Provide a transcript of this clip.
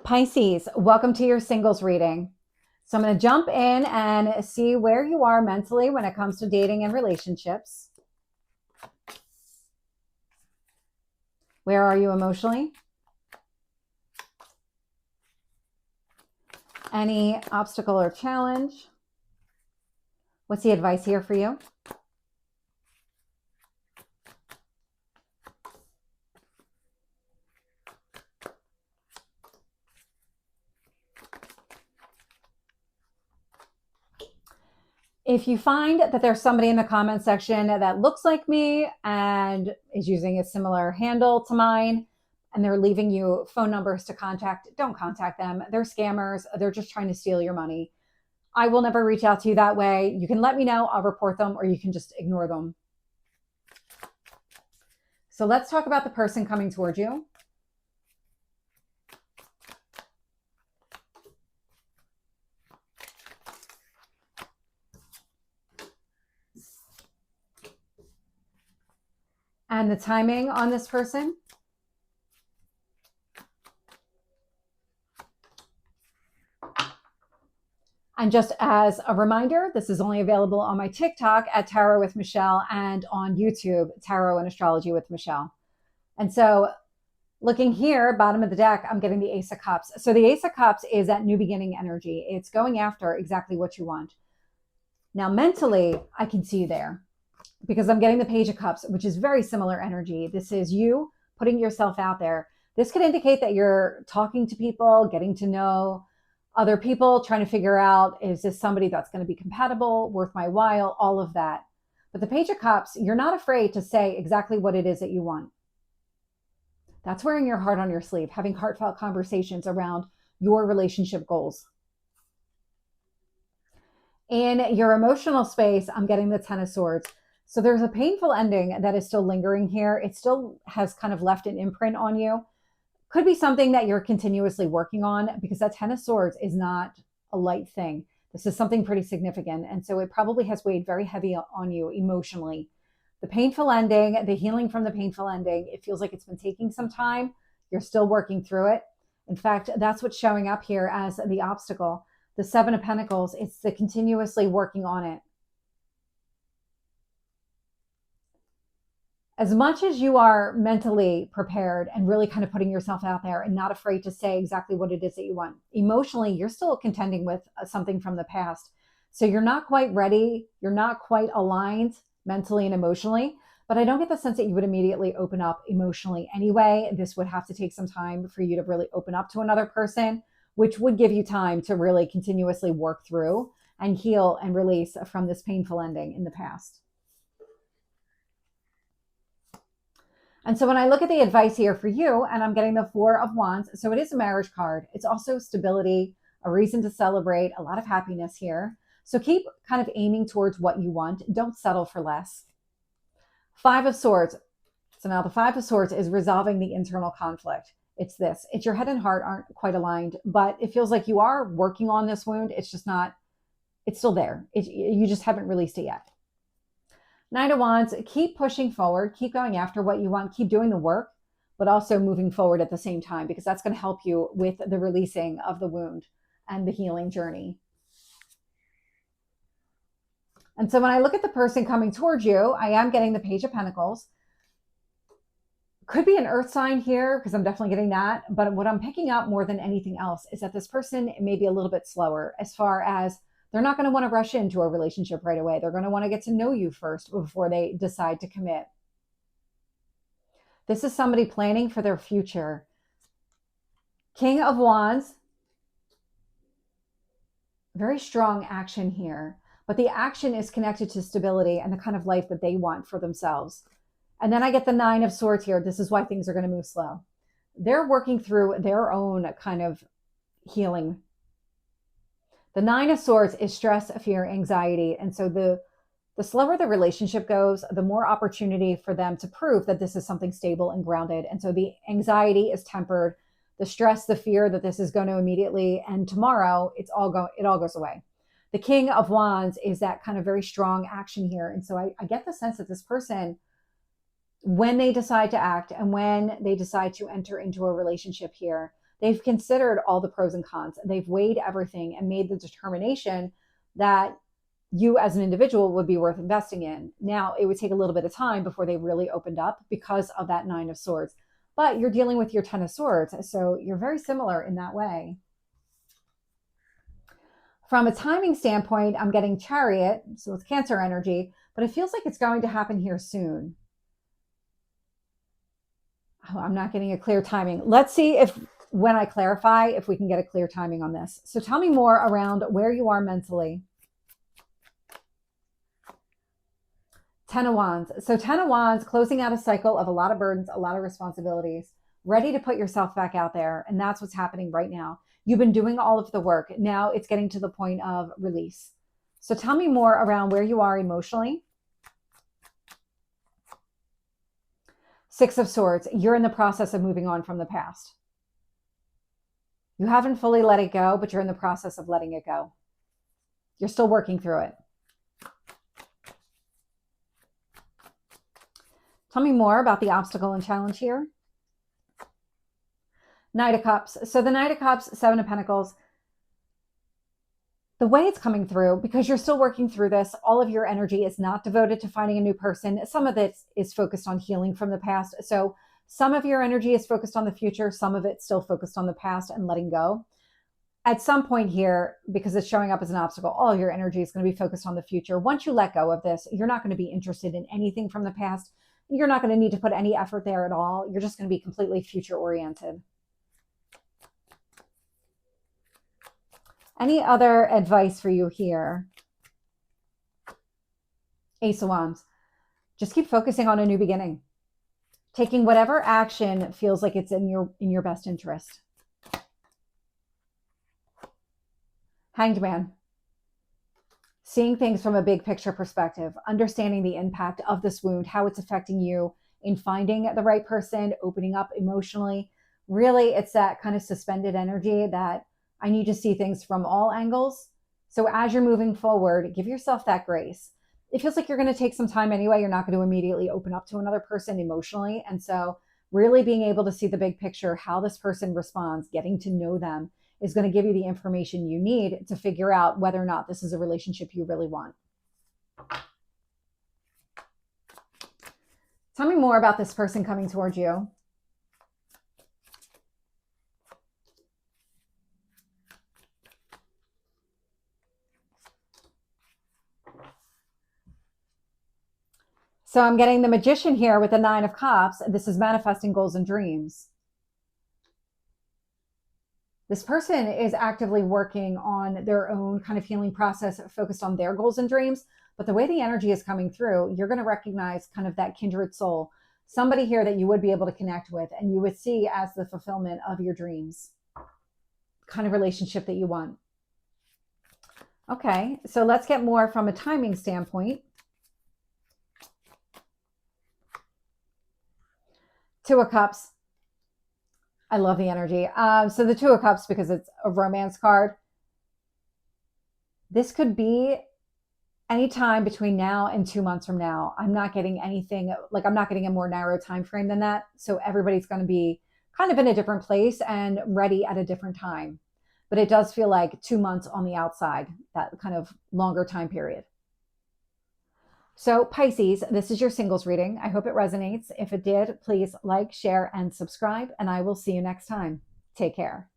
Pisces, welcome to your singles reading. So I'm going to jump in and see where you are mentally when it comes to dating and relationships. Where are you emotionally? Any obstacle or challenge? What's the advice here for you? If you find that there's somebody in the comment section that looks like me and is using a similar handle to mine, and they're leaving you phone numbers to contact, don't contact them. They're scammers. They're just trying to steal your money. I will never reach out to you that way. You can let me know. I'll report them, or you can just ignore them. So let's talk about the person coming towards you. And the timing on this person. And just as a reminder, this is only available on my TikTok at Tarot with Michelle and on YouTube, Tarot and Astrology with Michelle. And so looking here, bottom of the deck, I'm getting the Ace of Cups. So the Ace of Cups is that new beginning energy. It's going after exactly what you want. Now, mentally, I can see you there because I'm getting the Page of Cups, which is very similar energy. This is you putting yourself out there. This could indicate that you're talking to people, getting to know other people, trying to figure out, is this somebody that's going to be compatible, worth my while, all of that. But the Page of Cups, you're not afraid to say exactly what it is that you want. That's wearing your heart on your sleeve, having heartfelt conversations around your relationship goals. In your emotional space, I'm getting the Ten of Swords. So there's a painful ending that is still lingering here. It still has kind of left an imprint on you. Could be something that you're continuously working on, because that Ten of Swords is not a light thing. This is something pretty significant. And so it probably has weighed very heavy on you emotionally. The painful ending, the healing from the painful ending, it feels like it's been taking some time. You're still working through it. In fact, that's what's showing up here as the obstacle. The Seven of Pentacles, it's the continuously working on it. As much as you are mentally prepared and really kind of putting yourself out there and not afraid to say exactly what it is that you want, emotionally, you're still contending with something from the past. So you're not quite ready. You're not quite aligned mentally and emotionally. But I don't get the sense that you would immediately open up emotionally anyway. This would have to take some time for you to really open up to another person, which would give you time to really continuously work through and heal and release from this painful ending in the past. And so when I look at the advice here for you, and I'm getting the Four of Wands, so it is a marriage card. It's also stability, a reason to celebrate, a lot of happiness here. So keep kind of aiming towards what you want. Don't settle for less. Five of Swords. So now the Five of Swords is resolving the internal conflict. It's this. It's your head and heart aren't quite aligned, but it feels like you are working on this wound. It's just not, it's still there. You just haven't released it yet. Nine of Wands, keep pushing forward, keep going after what you want, keep doing the work, but also moving forward at the same time, because that's going to help you with the releasing of the wound and the healing journey. And so when I look at the person coming towards you, I am getting the Page of Pentacles. Could be an earth sign here, because I'm definitely getting that. But what I'm picking up more than anything else is that this person may be a little bit slower, as far as they're not going to want to rush into a relationship right away. They're going to want to get to know you first before they decide to commit. This is somebody planning for their future. King of Wands. Very strong action here. But the action is connected to stability and the kind of life that they want for themselves. And then I get the Nine of Swords here. This is why things are going to move slow. They're working through their own kind of healing. The Nine of Swords is stress, fear, anxiety. And so the slower the relationship goes, the more opportunity for them to prove that this is something stable and grounded. And so the anxiety is tempered, the stress, the fear that this is going to immediately end tomorrow, it all goes away. The King of Wands is that kind of very strong action here. And so I get the sense that this person, when they decide to act and when they decide to enter into a relationship here, They've considered all the pros and cons. They've weighed everything and made the determination that you as an individual would be worth investing in. Now, it would take a little bit of time before they really opened up because of that Nine of Swords. But you're dealing with your Ten of Swords, so you're very similar in that way. From a timing standpoint, I'm getting Chariot, so it's Cancer energy, but it feels like it's going to happen here soon. Oh, I'm not getting a clear timing. Let's see if, when I clarify, if we can get a clear timing on this. So tell me more around where you are mentally. Ten of Wands. So Ten of Wands, closing out a cycle of a lot of burdens, a lot of responsibilities, ready to put yourself back out there. And that's what's happening right now. You've been doing all of the work. Now it's getting to the point of release. So tell me more around where you are emotionally. Six of Swords. You're in the process of moving on from the past. You haven't fully let it go, but you're in the process of letting it go. You're still working through it. Tell me more about the obstacle and challenge here. Knight of Cups. So the Knight of Cups, Seven of Pentacles. The way it's coming through, because you're still working through this, all of your energy is not devoted to finding a new person. Some of it is focused on healing from the past. So some of your energy is focused on the future. Some of it's still focused on the past and letting go. At some point here, because it's showing up as an obstacle, all of your energy is going to be focused on the future. Once you let go of this, you're not going to be interested in anything from the past. You're not going to need to put any effort there at all. You're just going to be completely future oriented. Any other advice for you here? Ace of Wands. Just keep focusing on a new beginning. Taking whatever action feels like it's in your best interest. Hanged Man. Seeing things from a big picture perspective, understanding the impact of this wound, how it's affecting you in finding the right person, opening up emotionally. Really, it's that kind of suspended energy that I need to see things from all angles. So as you're moving forward, give yourself that grace. It feels like you're going to take some time anyway. You're not going to immediately open up to another person emotionally. And so really being able to see the big picture, how this person responds, getting to know them, is going to give you the information you need to figure out whether or not this is a relationship you really want. Tell me more about this person coming towards you. So I'm getting the Magician here with the Nine of Cups. This is manifesting goals and dreams. This person is actively working on their own kind of healing process focused on their goals and dreams. But the way the energy is coming through, you're going to recognize kind of that kindred soul, somebody here that you would be able to connect with and you would see as the fulfillment of your dreams, kind of relationship that you want. Okay, so let's get more from a timing standpoint. Two of Cups. I love the energy. So the Two of Cups, because it's a romance card. This could be any time between now and 2 months from now. I'm not getting anything, like I'm not getting a more narrow time frame than that. So everybody's going to be kind of in a different place and ready at a different time. But it does feel like 2 months on the outside, that kind of longer time period. So Pisces, this is your singles reading. I hope it resonates. If it did, please like, share, and subscribe, and I will see you next time. Take care.